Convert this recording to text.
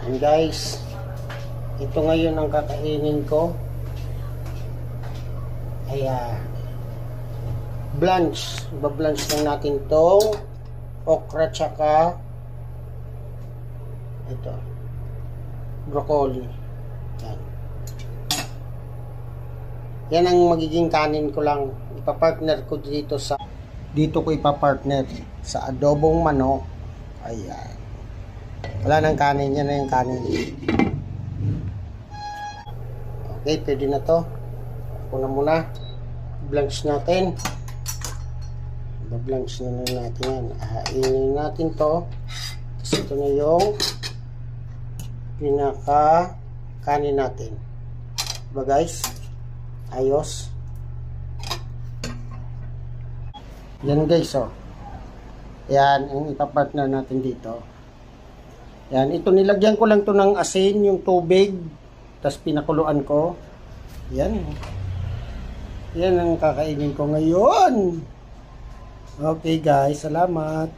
And guys, ito ngayon ang kakainin ko. Ay blanch. Ibablanch lang natin tong okra tsaka ito broccoli. Yan ang magiging kanin ko lang. Ipapartner ko dito ko ipapartner sa adobong manok. Ayan. Wala nang kanin. Yan na yung kanin. Okay, pwede na to. Una muna. Blanch natin. Blanch na lang natin yan. Hainin natin to. Tapos ito na yung pinaka kanin natin. Diba guys? Ayos. Yan guys, oh. Yan ang ipapartner natin dito. Yan, ito nilagyan ko lang to ng asin, yung tubig, tapos pinakuluan ko. Yan. Yan ang kakainin ko ngayon. Okay guys, salamat.